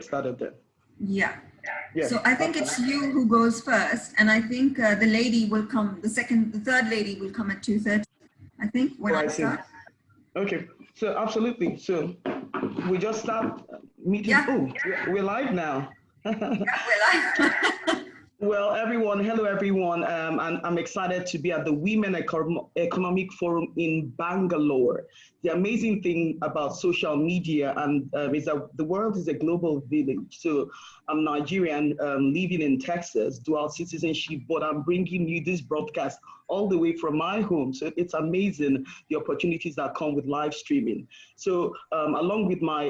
started then. Yeah. Yeah. So I think it's you who goes first, and I think the lady will come, the third lady will come at 2:30, I think, when I start. Okay, so absolutely. So we just start meeting. Yeah. Oh, we're live now. Yeah, we're live. Well, everyone, hello, everyone. I'm excited to be at the Women Economic Forum in Bangalore. The amazing thing about social media is that the world is a global village. So I'm Nigerian, living in Texas, dual citizenship, but I'm bringing you this broadcast all the way from my home. So it's amazing the opportunities that come with live streaming. So along with my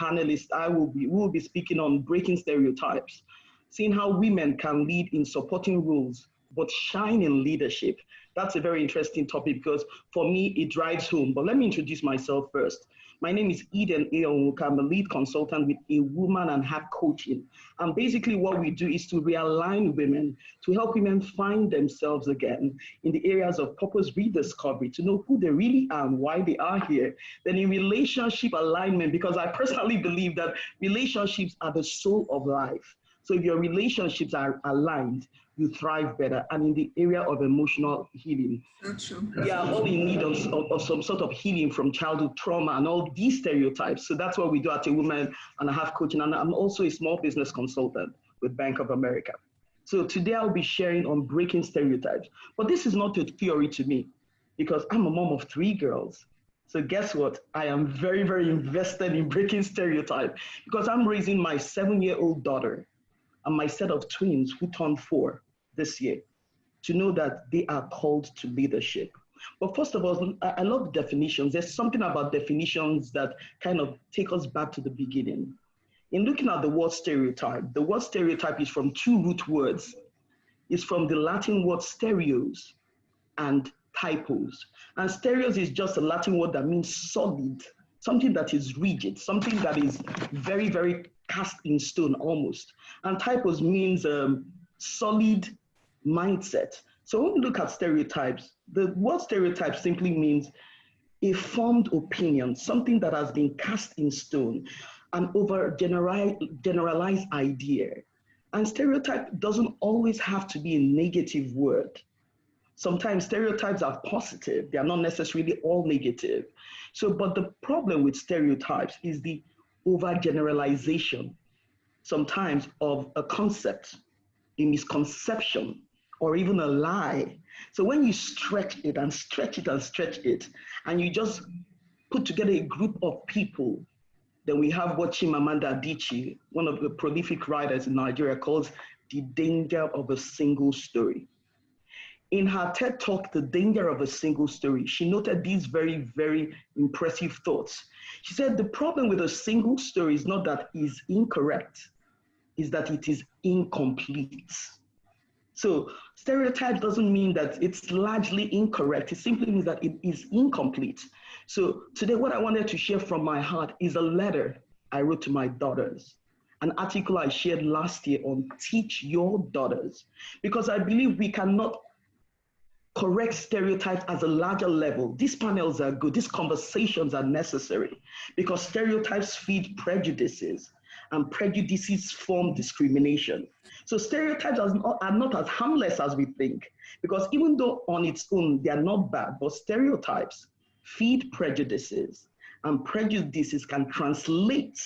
panelists, we will be speaking on breaking stereotypes, seeing how women can lead in supporting roles, but shine in leadership. That's a very interesting topic because for me, it drives home. But let me introduce myself first. My name is Eden Eonwuka. I'm a lead consultant with A Woman and Heart Coaching. And basically what we do is to realign women, to help women find themselves again in the areas of purpose rediscovery, to know who they really are and why they are here. Then in relationship alignment, because I personally believe that relationships are the soul of life. So if your relationships are aligned, you thrive better. And in the area of emotional healing, So true. we are all in need of some sort of healing from childhood trauma and all these stereotypes. So that's what we do at A Woman and a Half Coaching. And I'm also a small business consultant with Bank of America. So today I'll be sharing on breaking stereotypes. But this is not a theory to me because I'm a mom of 3 girls. So guess what? I am very, very invested in breaking stereotypes because I'm raising my 7-year-old daughter and my set of twins who turned 4 this year, to know that they are called to leadership. But first of all, I love definitions. There's something about definitions that kind of take us back to the beginning. In looking at the word stereotype is from 2 root words. It's from the Latin word stereos and typos. And stereos is just a Latin word that means solid, something that is rigid, something that is very, very cast in stone almost. And typos means solid mindset. So when we look at stereotypes, the word stereotype simply means a formed opinion, something that has been cast in stone, an generalized idea. And stereotype doesn't always have to be a negative word. Sometimes stereotypes are positive. They are not necessarily all negative. So, but the problem with stereotypes is the overgeneralization, sometimes of a concept, a misconception, or even a lie. So when you stretch it and stretch it and stretch it, and you just put together a group of people, then we have what Chimamanda Adichie, one of the prolific writers in Nigeria, calls the danger of a single story. In her TED Talk, The Danger of a Single Story, she noted these very, very impressive thoughts. She said, the problem with a single story is not that it is incorrect, is that it is incomplete. So stereotype doesn't mean that it's largely incorrect. It simply means that it is incomplete. So today, what I wanted to share from my heart is a letter I wrote to my daughters, an article I shared last year on Teach Your Daughters, because I believe we cannot correct stereotypes at a larger level. These panels are good. These conversations are necessary because stereotypes feed prejudices and prejudices form discrimination. So stereotypes are not as harmless as we think, because even though on its own they are not bad, but stereotypes feed prejudices, and prejudices can translate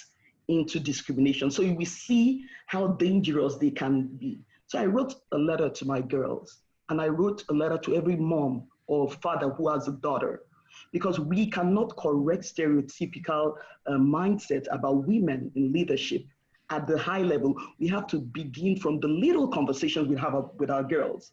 into discrimination. So we see how dangerous they can be. So I wrote a letter to my girls, and I wrote a letter to every mom or father who has a daughter, because we cannot correct stereotypical mindset about women in leadership at the high level. We have to begin from the little conversations we have with our girls.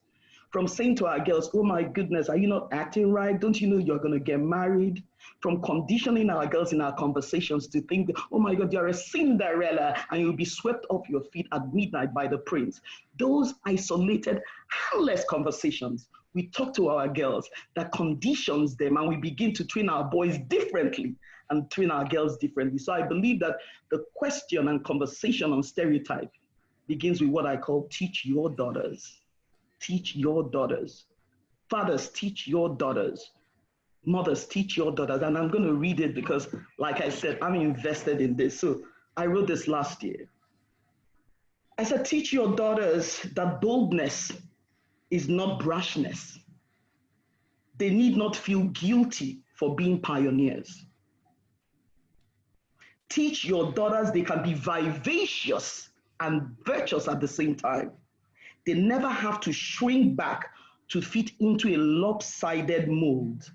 From saying to our girls, oh my goodness, are you not acting right? Don't you know you're gonna get married? From conditioning our girls in our conversations to think, oh my God, you're a Cinderella and you'll be swept off your feet at midnight by the prince. Those isolated, harmless conversations we talk to our girls that conditions them, and we begin to train our boys differently and train our girls differently. So I believe that the question and conversation on stereotype begins with what I call teach your daughters. Teach your daughters. Fathers, teach your daughters. Mothers, teach your daughters. And I'm going to read it because, like I said, I'm invested in this. So I wrote this last year. I said, teach your daughters that boldness is not brashness. They need not feel guilty for being pioneers. Teach your daughters they can be vivacious and virtuous at the same time. They never have to shrink back to fit into a lopsided mold.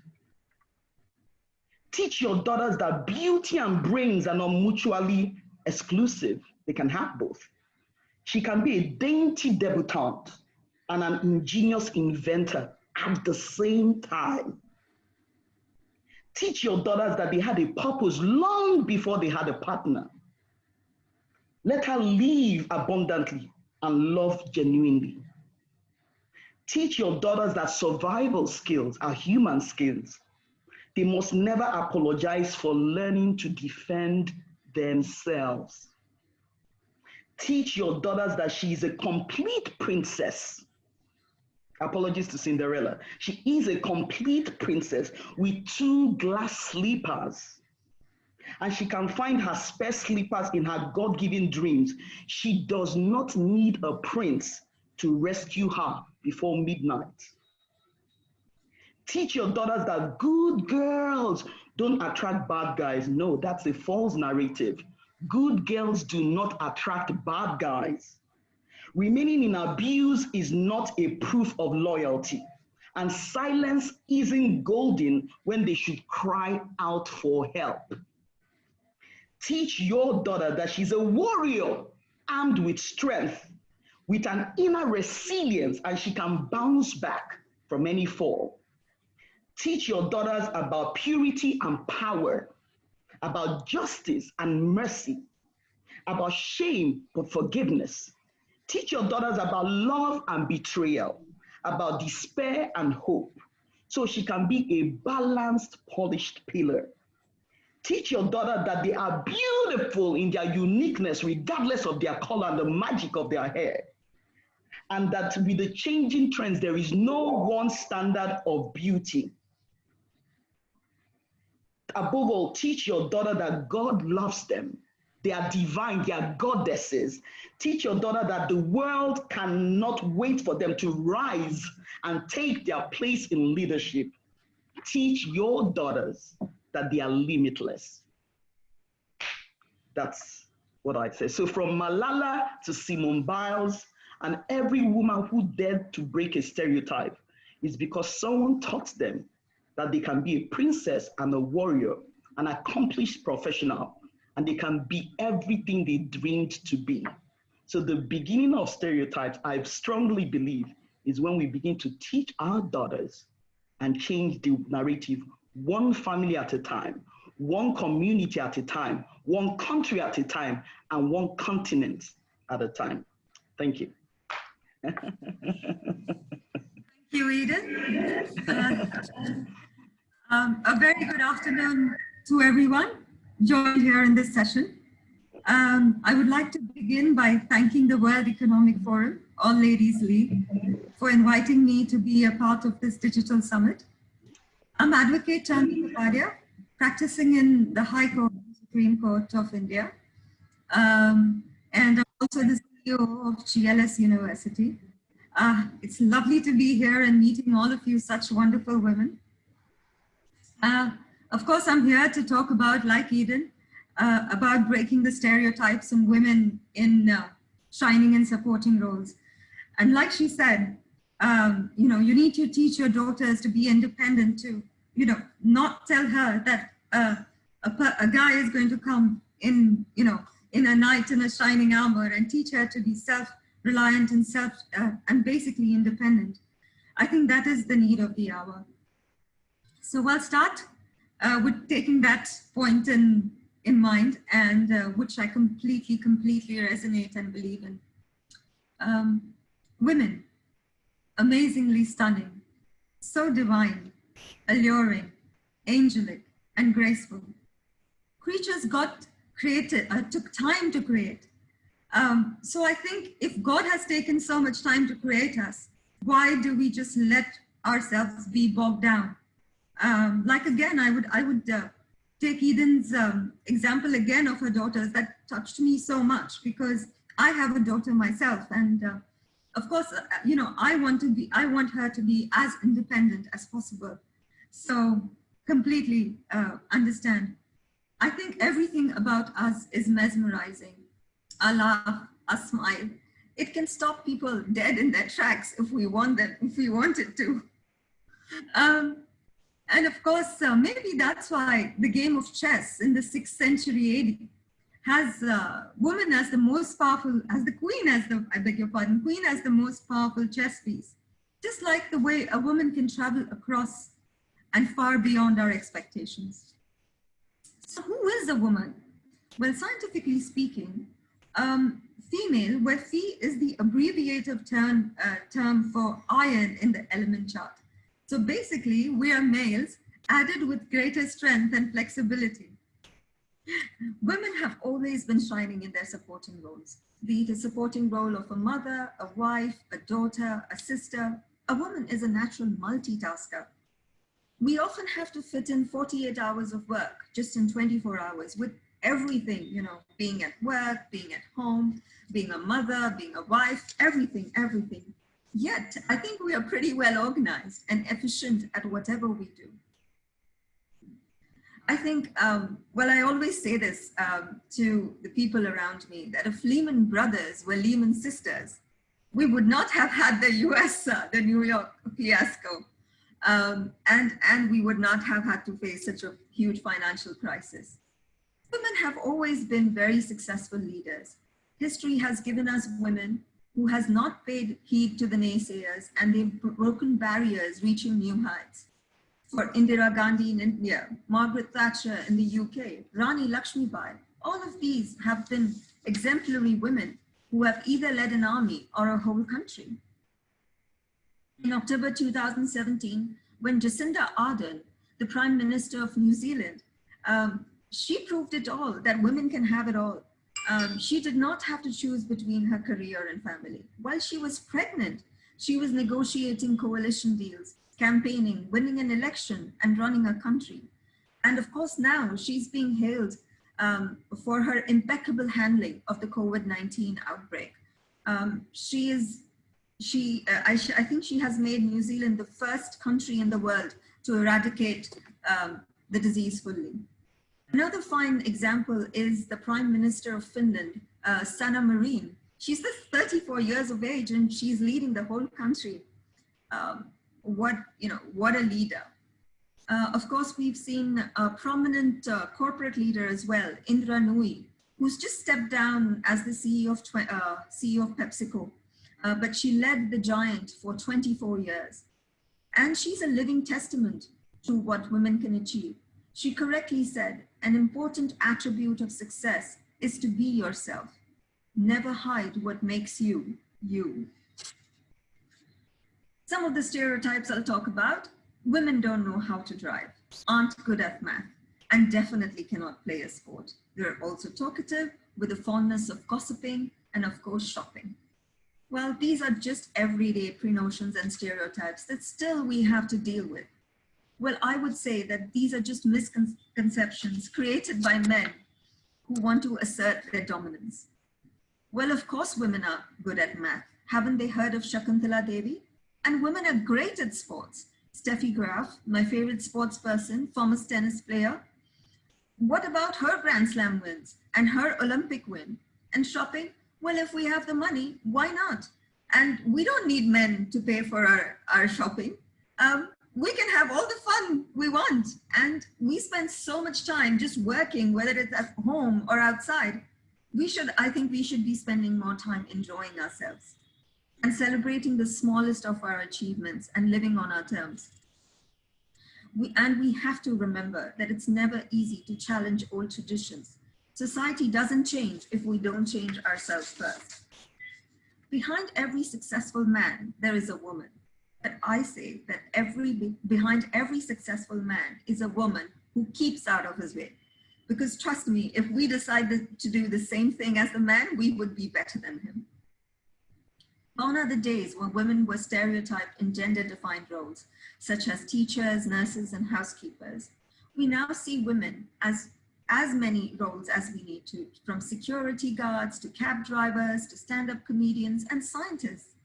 Teach your daughters that beauty and brains are not mutually exclusive. They can have both. She can be a dainty debutante and an ingenious inventor at the same time. Teach your daughters that they had a purpose long before they had a partner. Let her live abundantly and love genuinely. Teach your daughters that survival skills are human skills. They must never apologize for learning to defend themselves. Teach your daughters that she is a complete princess. Apologies to Cinderella. She is a complete princess with 2 glass slippers. And she can find her spare slippers in her God-given dreams. She does not need a prince to rescue her before midnight. Teach your daughters that good girls don't attract bad guys. No, that's a false narrative. Good girls do not attract bad guys. Remaining in abuse is not a proof of loyalty. And silence isn't golden when they should cry out for help. Teach your daughter that she's a warrior armed with strength, with an inner resilience, and she can bounce back from any fall. Teach your daughters about purity and power, about justice and mercy, about shame but forgiveness. Teach your daughters about love and betrayal, about despair and hope, so she can be a balanced, polished pillar. Teach your daughter that they are beautiful in their uniqueness, regardless of their color and the magic of their hair. And that with the changing trends, there is no one standard of beauty. Above all, teach your daughter that God loves them. They are divine, they are goddesses. Teach your daughter that the world cannot wait for them to rise and take their place in leadership. Teach your daughters that they are limitless. That's what I'd say. So from Malala to Simone Biles and every woman who dared to break a stereotype is because someone taught them that they can be a princess and a warrior, an accomplished professional, and they can be everything they dreamed to be. So the beginning of stereotypes, I strongly believe, is when we begin to teach our daughters and change the narrative one family at a time, one community at a time, one country at a time, and one continent at a time. Thank you. Thank you, Eden. A very good afternoon to everyone joined here in this session. I would like to begin by thanking the World Economic Forum, All Ladies League, for inviting me to be a part of this digital summit. I'm Advocate Chandni Kapadia, practicing in the High Court, Supreme Court of India. And I'm also the CEO of GLS University. It's lovely to be here and meeting all of you, such wonderful women. Of course, I'm here to talk about, like Eden, about breaking the stereotypes on women in shining and supporting roles. And like she said, you need to teach your daughters to be independent, to, not tell her that a guy is going to come in, in a knight in a shining armor, and teach her to be self-reliant and and basically independent. I think that is the need of the hour. So I'll start with taking that point in mind, and which I completely resonate and believe in. Women, amazingly stunning, so divine, alluring, angelic, and graceful. Creatures got created, took time to create. So I think if God has taken so much time to create us, why do we just let ourselves be bogged down? Like again, I would take Eden's example again of her daughters. That touched me so much because I have a daughter myself, and of course, you know, I want her to be as independent as possible. So completely understand. I think everything about us is mesmerizing. Our laugh, our smile. It can stop people dead in their tracks if we wanted to. And of course, maybe that's why the game of chess in the 6th century AD has woman as the most powerful, as the queen, I beg your pardon, queen as the most powerful chess piece. Just like the way a woman can travel across and far beyond our expectations. So who is a woman? Well, scientifically speaking, female, where Phi is the abbreviated term for iron in the element chart. So basically, we are males added with greater strength and flexibility. Women have always been shining in their supporting roles, be it a supporting role of a mother, a wife, a daughter, a sister. A woman is a natural multitasker. We often have to fit in 48 hours of work just in 24 hours with everything, you know, being at work, being at home, being a mother, being a wife, everything. Yet, I think we are pretty well organized and efficient at whatever we do. I think, well, I always say this to the people around me, that if Lehman Brothers were Lehman sisters, we would not have had the US, the New York fiasco. And we would not have had to face such a huge financial crisis. Women have always been very successful leaders. History has given us women who has not paid heed to the naysayers, and they've broken barriers, reaching new heights. For Indira Gandhi in India, Margaret Thatcher in the UK, Rani Lakshmibai, all of these have been exemplary women who have either led an army or a whole country. In October 2017, when Jacinda Ardern, the Prime Minister of New Zealand, she proved it all, that women can have it all. She did not have to choose between her career and family. While she was pregnant, she was negotiating coalition deals, campaigning, winning an election, and running a country. And of course, now she's being hailed for her impeccable handling of the COVID-19 outbreak. I think she has made New Zealand the first country in the world to eradicate the disease fully. Another fine example is the Prime Minister of Finland, Sanna Marin. She's just 34 years of age and she's leading the whole country. What a leader. Of course, we've seen a prominent corporate leader as well, Indra Nooyi, who's just stepped down as the CEO of PepsiCo. But she led the giant for 24 years. And she's a living testament to what women can achieve. She correctly said, an important attribute of success is to be yourself. Never hide what makes you, you. Some of the stereotypes I'll talk about: women don't know how to drive, aren't good at math, and definitely cannot play a sport. They're also talkative, with a fondness of gossiping, and of course, shopping. Well, these are just everyday pre-notions and stereotypes that still we have to deal with. Well, I would say that these are just misconceptions created by men who want to assert their dominance. Well, of course, women are good at math. Haven't they heard of Shakuntala Devi? And women are great at sports. Steffi Graf, my favorite sports person, former tennis player. What about her Grand Slam wins and her Olympic win? And shopping? Well, if we have the money, why not? And we don't need men to pay for our shopping. We can have all the fun we want. And we spend so much time just working, whether it's at home or outside. I think we should be spending more time enjoying ourselves and celebrating the smallest of our achievements and living on our terms. We have to remember that it's never easy to challenge old traditions. Society doesn't change if we don't change ourselves first. Behind every successful man, there is a woman. But I say that behind every successful man is a woman who keeps out of his way. Because trust me, if we decided to do the same thing as the man, we would be better than him. Gone are the days when women were stereotyped in gender-defined roles, such as teachers, nurses, and housekeepers. We now see women as many roles as we need to, from security guards to cab drivers to stand-up comedians and scientists.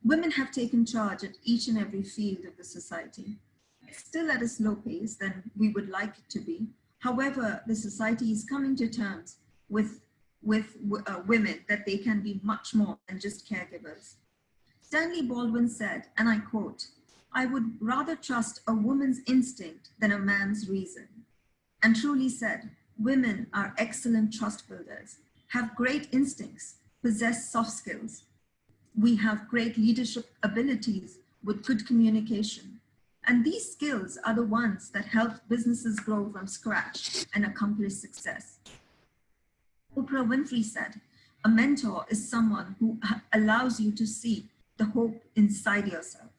Women have taken charge at each and every field of the society. It's still at a slow pace than we would like it to be. However, the society is coming to terms with women that they can be much more than just caregivers. Stanley Baldwin said, and I quote, "I would rather trust a woman's instinct than a man's reason." And truly said, women are excellent trust builders, have great instincts, possess soft skills. We have great leadership abilities with good communication. And these skills are the ones that help businesses grow from scratch and accomplish success. Oprah Winfrey said, "A mentor is someone who allows you to see the hope inside yourself."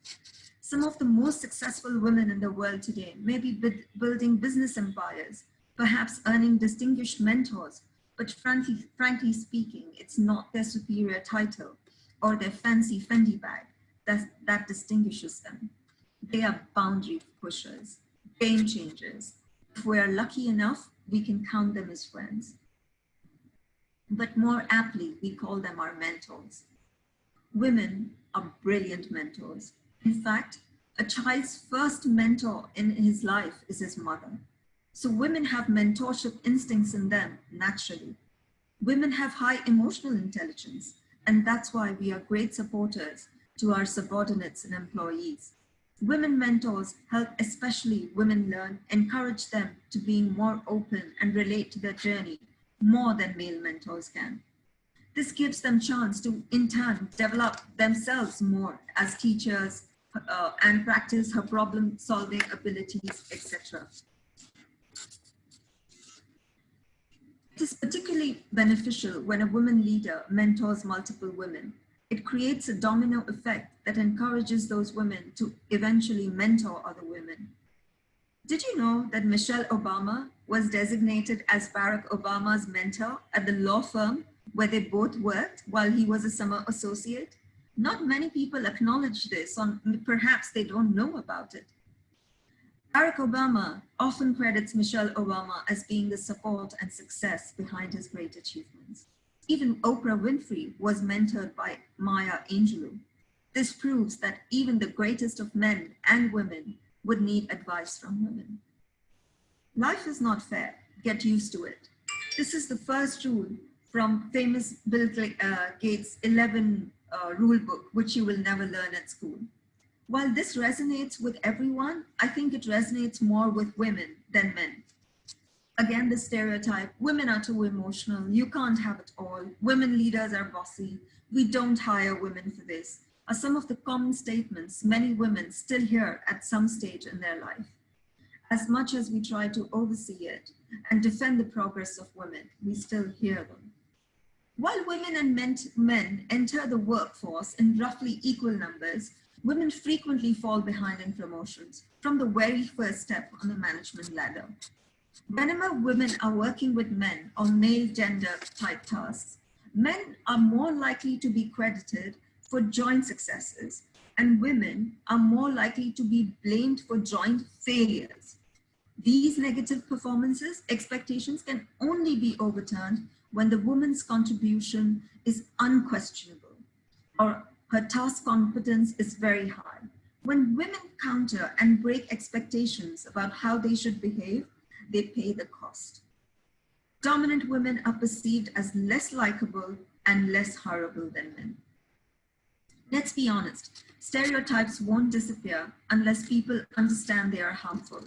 Some of the most successful women in the world today may be building business empires, perhaps earning distinguished mentors, but frankly speaking, it's not their superior title or their fancy Fendi bag that distinguishes them. They are boundary pushers, game changers. If we are lucky enough, we can count them as friends. But more aptly, we call them our mentors. Women are brilliant mentors. In fact, a child's first mentor in his life is his mother. So women have mentorship instincts in them naturally. Women have high emotional intelligence, and that's why we are great supporters to our subordinates and employees. Women mentors help especially women learn, encourage them to be more open and relate to their journey more than male mentors can. This gives them chance to, in turn, develop themselves more as teachers and practice her problem-solving abilities, etc. It is particularly beneficial when a woman leader mentors multiple women. It creates a domino effect that encourages those women to eventually mentor other women. Did you know that Michelle Obama was designated as Barack Obama's mentor at the law firm where they both worked while he was a summer associate? Not many people acknowledge this, or perhaps they don't know about it. Barack Obama often credits Michelle Obama as being the support and success behind his great achievements. Even Oprah Winfrey was mentored by Maya Angelou. This proves that even the greatest of men and women would need advice from women. Life is not fair. Get used to it. This is the first rule from famous Bill Gates' 11 rule book, which you will never learn at school. While this resonates with everyone, I think it resonates more with women than men. Again, the stereotype, women are too emotional, you can't have it all, women leaders are bossy, we don't hire women for this, are some of the common statements many women still hear at some stage in their life. As much as we try to oversee it and defend the progress of women, we still hear them. While women and men enter the workforce in roughly equal numbers, women frequently fall behind in promotions from the very first step on the management ladder. Whenever women are working with men on male gender type tasks, men are more likely to be credited for joint successes, and women are more likely to be blamed for joint failures. These negative performances, expectations can only be overturned when the woman's contribution is unquestionable or her task competence is very high. When women counter and break expectations about how they should behave, they pay the cost. Dominant women are perceived as less likable and less horrible than men. Let's be honest, stereotypes won't disappear unless people understand they are harmful.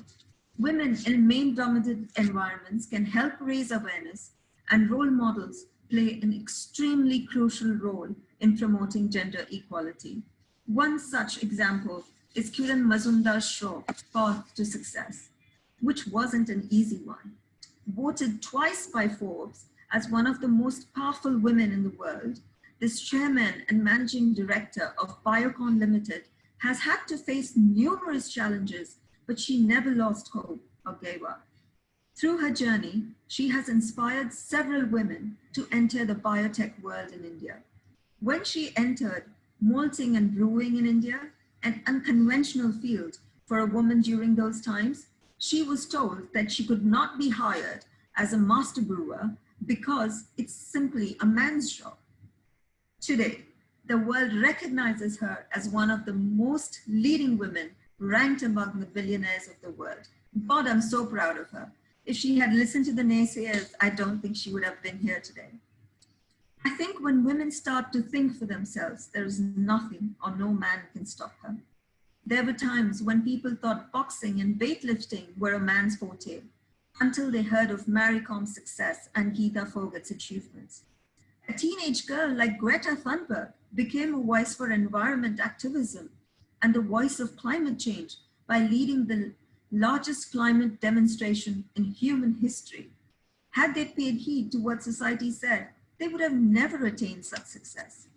Women in male-dominated environments can help raise awareness, and role models play an extremely crucial role in promoting gender equality. One such example is Kiran Mazumdar's Path to Success, which wasn't an easy one. Voted twice by Forbes as one of the most powerful women in the world, this chairman and managing director of Biocon Limited has had to face numerous challenges, but she never lost hope or gave up. Through her journey, she has inspired several women to enter the biotech world in India. When she entered malting and brewing in India, an unconventional field for a woman during those times, She was told that she could not be hired as a master brewer because it's simply a man's job. Today, the world recognizes her as one of the most leading women ranked among the billionaires of the world. God, I'm so proud of her. If she had listened to the naysayers, I don't think she would have been here today. I think when women start to think for themselves, there is nothing or no man can stop her. There were times when people thought boxing and weightlifting were a man's forte, until they heard of Mary Com's success and Geeta Phogat's achievements. A teenage girl like Greta Thunberg became a voice for environment activism and the voice of climate change by leading the largest climate demonstration in human history. Had they paid heed to what society said, they would have never attained such success.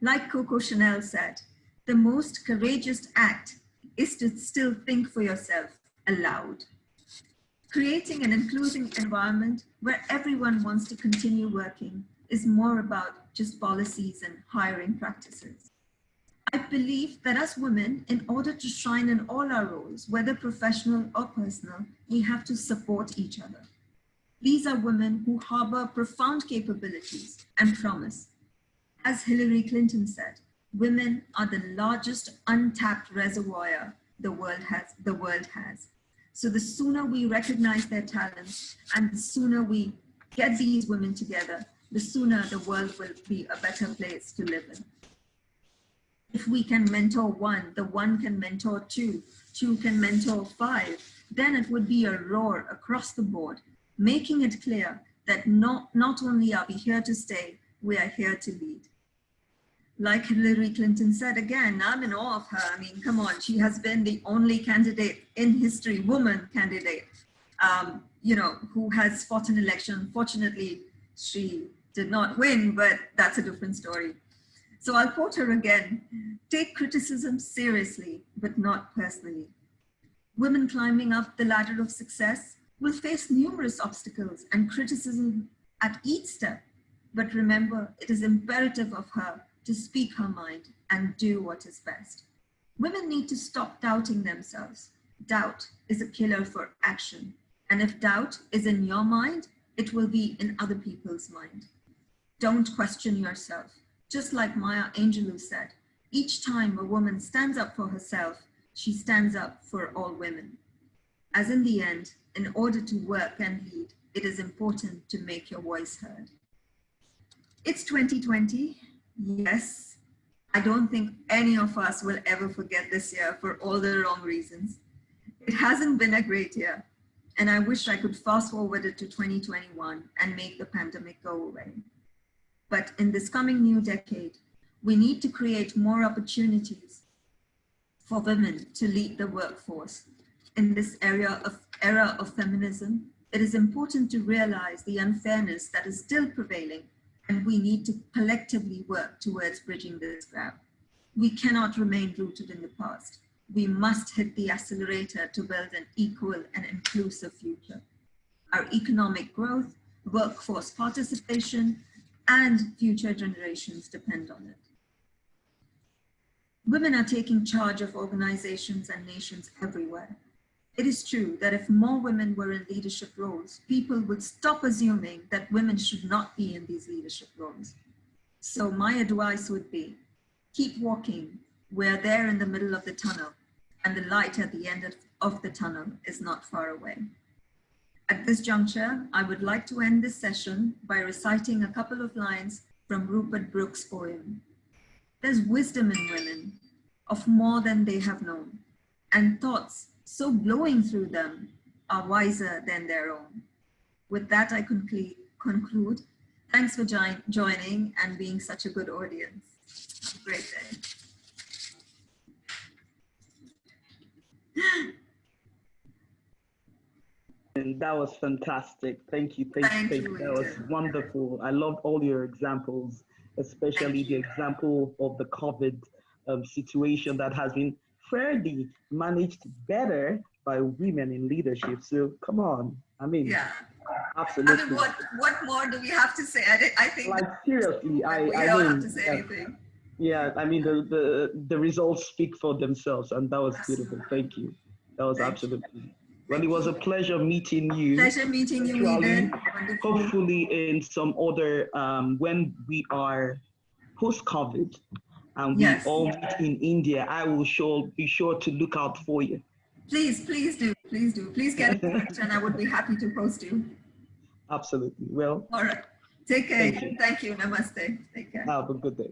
Like Coco Chanel said, the most courageous act is to still think for yourself aloud. Creating an inclusive environment where everyone wants to continue working is more about just policies and hiring practices. I believe that as women, in order to shine in all our roles, whether professional or personal, we have to support each other. These are women who harbor profound capabilities and promise. As Hillary Clinton said, women are the largest untapped reservoir the world has. So the sooner we recognize their talents and the sooner we get these women together, the sooner the world will be a better place to live in. If we can mentor one, the one can mentor two, two can mentor five, then it would be a roar across the board, making it clear that not only are we here to stay, we are here to lead. Like Hillary Clinton said, again, I'm in awe of her. I mean, come on, she has been the only candidate in history, woman candidate, who has fought an election. Fortunately, she did not win, but that's a different story. So I'll quote her again: take criticism seriously, but not personally. Women climbing up the ladder of success will face numerous obstacles and criticism at each step. But remember, it is imperative of her to speak her mind and do what is best. Women need to stop doubting themselves. Doubt is a killer for action. And if doubt is in your mind, it will be in other people's mind. Don't question yourself. Just like Maya Angelou said, each time a woman stands up for herself, she stands up for all women. As in the end, in order to work and lead, it is important to make your voice heard. It's 2020. Yes, I don't think any of us will ever forget this year for all the wrong reasons. It hasn't been a great year, and I wish I could fast forward it to 2021 and make the pandemic go away. But in this coming new decade, we need to create more opportunities for women to lead the workforce. In this era of feminism, it is important to realize the unfairness that is still prevailing, and we need to collectively work towards bridging this gap. We cannot remain rooted in the past. We must hit the accelerator to build an equal and inclusive future. Our economic growth, workforce participation, and future generations depend on it. Women are taking charge of organizations and nations everywhere. It is true that if more women were in leadership roles, people would stop assuming that women should not be in these leadership roles. So my advice would be, keep walking. We're there in the middle of the tunnel, and the light at the end of the tunnel is not far away. At this juncture, I would like to end this session by reciting a couple of lines from Rupert Brooke's poem. There's wisdom in women, of more than they have known, and thoughts so blowing through them are wiser than their own. With that, I conclude. Thanks for joining and being such a good audience. Have a great day. And that was fantastic. Thank you. Thank you. That was wonderful. I loved all your examples, especially the example of the COVID situation that has been fairly managed better by women in leadership. So come on. I mean, yeah, absolutely. I mean, what more do we have to say? I think like seriously, I don't mean, have to say anything. Yeah, I mean the results speak for themselves, and that was beautiful. Thank you. That was absolutely. Well, it was a pleasure meeting you. Pleasure meeting you, Eden. Wonderful. Hopefully in some other, when we are post-COVID and we all meet in India, I will be sure to look out for you. Please do. Please get in touch and I would be happy to post you. Absolutely. Well. All right. Take care. Thank you. Namaste. Take care. Have a good day.